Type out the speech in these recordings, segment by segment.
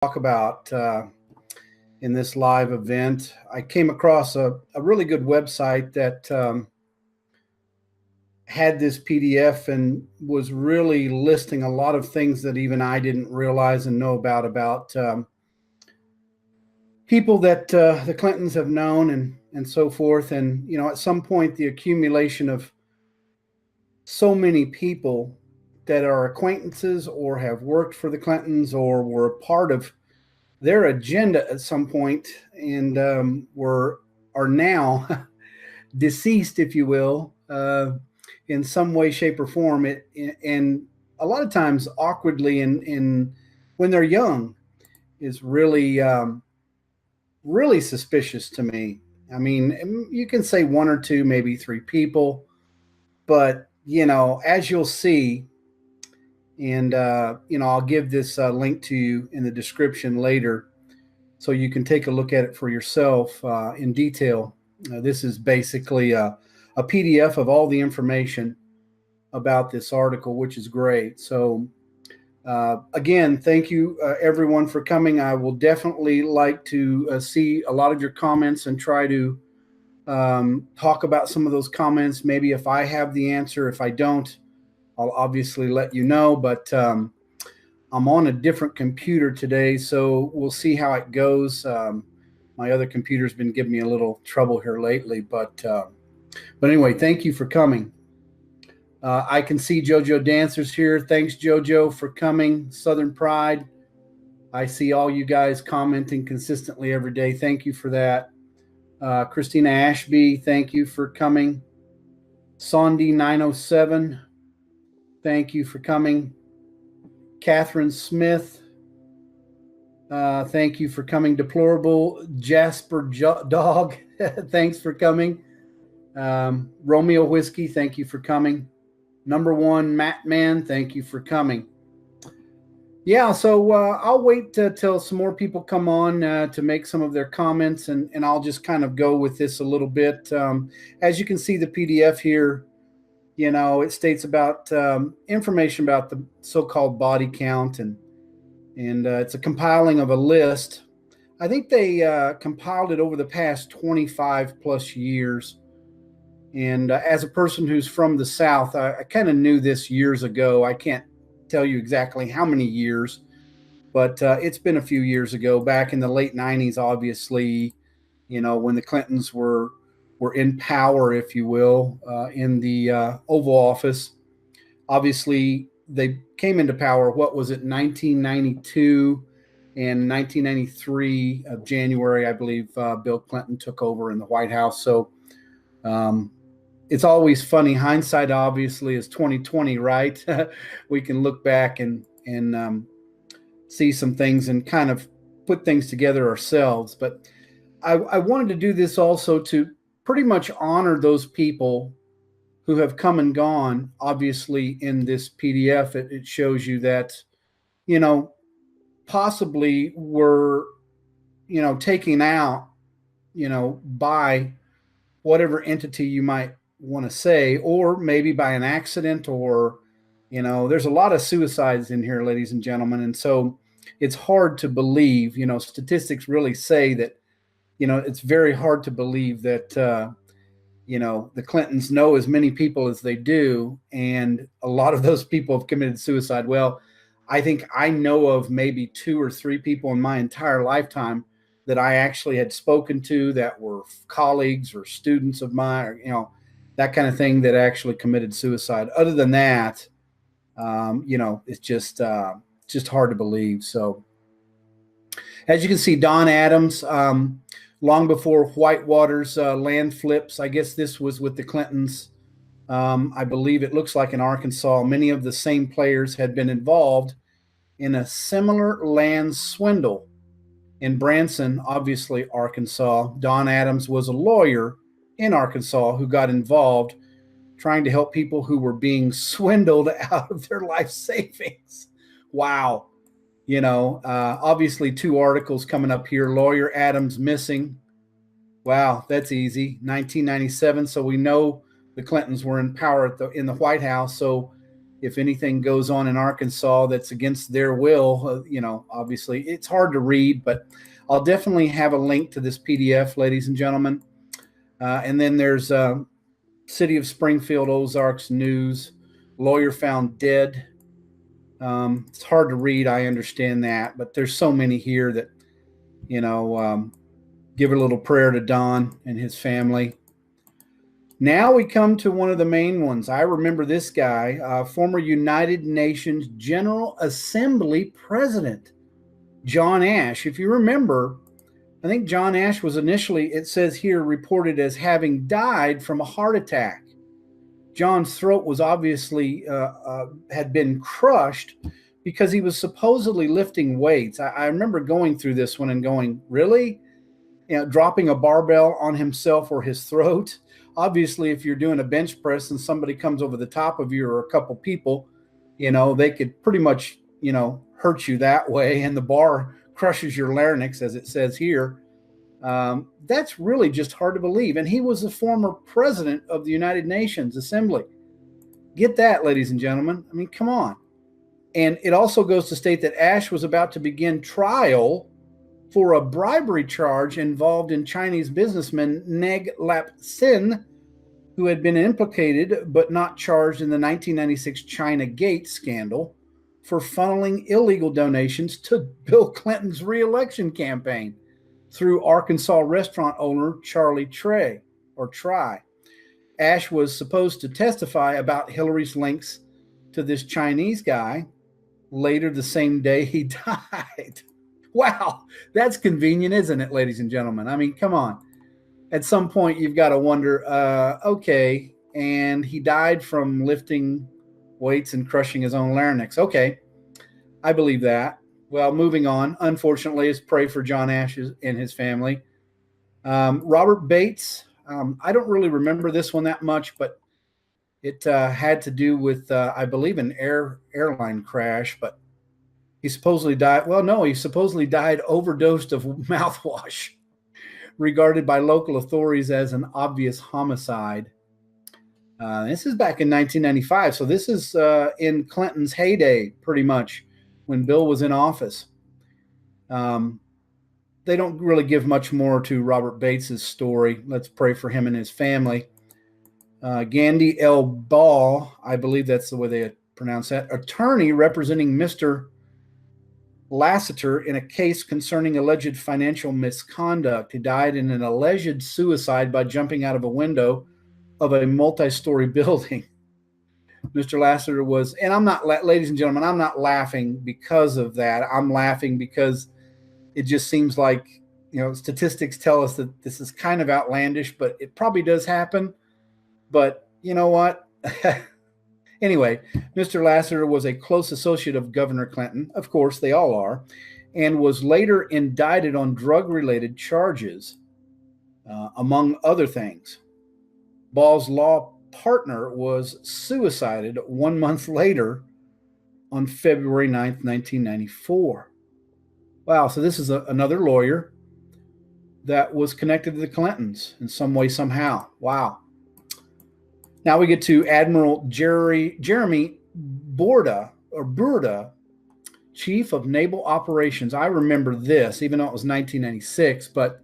talk about in this live event. I came across a really good website that had this PDF and was really listing a lot of things that even I didn't realize and know about people that the Clintons have known and so forth. And, at some point, the accumulation of so many people that are acquaintances or have worked for the Clintons or were a part of their agenda at some point and are now deceased, if you will, in some way, shape, or form. And a lot of times awkwardly in when they're young is really suspicious to me. I mean, you can say one or two, maybe three people, but as you'll see, and I'll give this link to you in the description later, so you can take a look at it for yourself in detail. This is basically a PDF of all the information about this article, which is great. So again, thank you everyone for coming. I will definitely like to see a lot of your comments and try to talk about some of those comments. Maybe if I have the answer, if I don't, I'll obviously let you know, but I'm on a different computer today, so we'll see how it goes. My other computer's been giving me a little trouble here lately, but anyway, thank you for coming. I can see JoJo Dancers here. Thanks, JoJo, for coming. Southern Pride. I see all you guys commenting consistently every day. Thank you for that. Christina Ashby, thank you for coming. Sondi 907, thank you for coming. Catherine Smith, thank you for coming. Deplorable Jasper Dog, thanks for coming. Romeo Whiskey, thank you for coming. Number one, Matt Man, thank you for coming. Yeah, so I'll wait till some more people come on to make some of their comments, and I'll just kind of go with this a little bit. As you can see, the PDF here, it states about information about the so-called body count, and it's a compiling of a list. I think they compiled it over the past 25 plus years. And as a person who's from the South, I kind of knew this years ago. I can't tell you exactly how many years, but it's been a few years ago, back in the late 90s, obviously, when the Clintons were in power, if you will, in the Oval Office. Obviously, they came into power, what was it, 1992 and 1993 of January, I believe, Bill Clinton took over in the White House. So it's always funny. Hindsight, obviously, is 2020, right? We can look back and see some things and kind of put things together ourselves. But I wanted to do this also to pretty much honor those people who have come and gone. Obviously, in this PDF, it shows you that, possibly were, taken out, by whatever entity you might want to say, or maybe by an accident, or, there's a lot of suicides in here, ladies and gentlemen. And so it's hard to believe, statistics really say that, it's very hard to believe that, the Clintons know as many people as they do, and a lot of those people have committed suicide. Well, I think I know of maybe two or three people in my entire lifetime that I actually had spoken to that were colleagues or students of mine, or, that kind of thing, that actually committed suicide. Other than that, it's just hard to believe. So as you can see, Don Adams, long before Whitewater's land flips, I guess this was with the Clintons. I believe it looks like in Arkansas, many of the same players had been involved in a similar land swindle in Branson, obviously Arkansas. Don Adams was a lawyer in Arkansas who got involved trying to help people who were being swindled out of their life savings. Wow. Obviously two articles coming up here. Lawyer Adams missing. Wow, that's easy. 1997. So we know the Clintons were in power in the White House. So if anything goes on in Arkansas that's against their will. Obviously it's hard to read, but I'll definitely have a link to this PDF, ladies and gentlemen. And then there's City of Springfield Ozarks News, lawyer found dead. It's hard to read, I understand that, but there's so many here that, give a little prayer to Don and his family. Now we come to one of the main ones. I remember this guy, former United Nations General Assembly President, John Ash. If you remember, I think John Ash was initially, it says here, reported as having died from a heart attack. John's throat was obviously had been crushed because he was supposedly lifting weights. I remember going through this one and going, really? Dropping a barbell on himself or his throat. Obviously, if you're doing a bench press and somebody comes over the top of you or a couple people, they could pretty much, hurt you that way. And the bar crushes your larynx, as it says here. That's really just hard to believe. And he was the former president of the United Nations Assembly. Get that, ladies and gentlemen. I mean, come on. And it also goes to state that Ash was about to begin trial for a bribery charge involved in Chinese businessman Neg Lap Sin, who had been implicated but not charged in the 1996 China Gate scandal for funneling illegal donations to Bill Clinton's re-election campaign through Arkansas restaurant owner Charlie Try. Ash was supposed to testify about Hillary's links to this Chinese guy. Later the same day, he died. Wow, that's convenient, isn't it, ladies and gentlemen? I mean, come on. At some point, you've got to wonder, okay, and he died from lifting weights and crushing his own larynx. Okay, I believe that. Well, moving on. Unfortunately, let's pray for John Ash and his family. Robert Bates, I don't really remember this one that much, but it had to do with, I believe, an airline crash, but he supposedly died. Well, no, he supposedly died overdosed of mouthwash, regarded by local authorities as an obvious homicide. This is back in 1995. So this is in Clinton's heyday, pretty much, when Bill was in office. They don't really give much more to Robert Bates's story. Let's pray for him and his family. Gandhi L. Ball, I believe that's the way they pronounce that, attorney representing Mr. Lassiter in a case concerning alleged financial misconduct. He died in an alleged suicide by jumping out of a window of a multi-story building. Mr. Lassiter was, and I'm not, ladies and gentlemen, I'm not laughing because of that. I'm laughing because it just seems like, statistics tell us that this is kind of outlandish, but it probably does happen. But you know what? Anyway, Mr. Lassiter was a close associate of Governor Clinton. Of course, they all are, and was later indicted on drug-related charges, among other things. Ball's law partner was suicided 1 month later on February 9th, 1994. Wow, so this is another lawyer that was connected to the Clintons in some way, somehow. Wow. Now we get to Admiral Jeremy Burda, Chief of Naval Operations. I remember this, even though it was 1996, but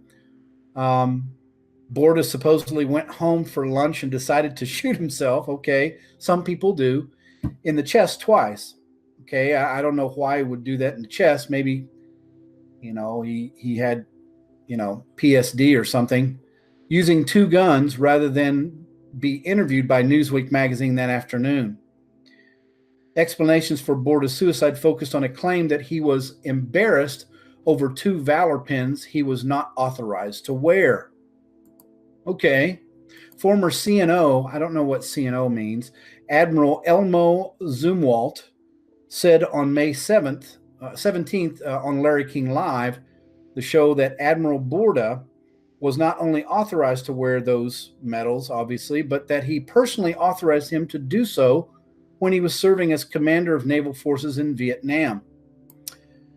Burda supposedly went home for lunch and decided to shoot himself. Okay, some people do, in the chest twice. Okay, I don't know why he would do that in the chest. Maybe, he had, PSD or something, using two guns rather than be interviewed by Newsweek magazine that afternoon. Explanations for Burda's suicide focused on a claim that he was embarrassed over two Valor pins he was not authorized to wear. Okay. Former CNO, I don't know what CNO means, Admiral Elmo Zumwalt said on May 17th on Larry King Live, the show, that Admiral Burda was not only authorized to wear those medals, obviously, but that he personally authorized him to do so when he was serving as commander of naval forces in Vietnam.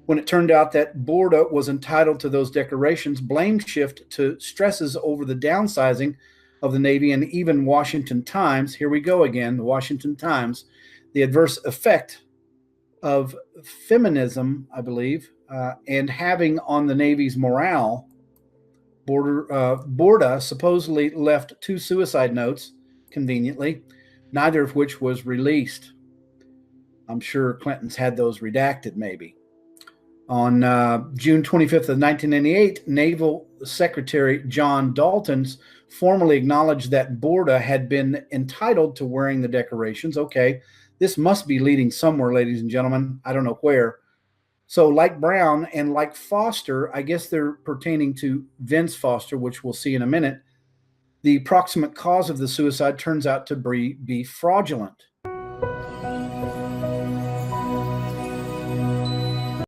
When it turned out that Burda was entitled to those decorations, blame shift to stresses over the downsizing of the Navy, and even Washington Times, here we go again, the Washington Times, The adverse effect of feminism, I believe, and having on the Navy's morale. Borda supposedly left 2 suicide notes, conveniently, neither of which was released. I'm sure Clinton's had those redacted, maybe. On June 25th of 1998, Naval Secretary John Dalton's formally acknowledged that Borda had been entitled to wearing the decorations. Okay, this must be leading somewhere, ladies and gentlemen. I don't know where. So, like Brown and like Foster, I guess they're pertaining to Vince Foster, which we'll see in a minute. The proximate cause of the suicide turns out to be fraudulent.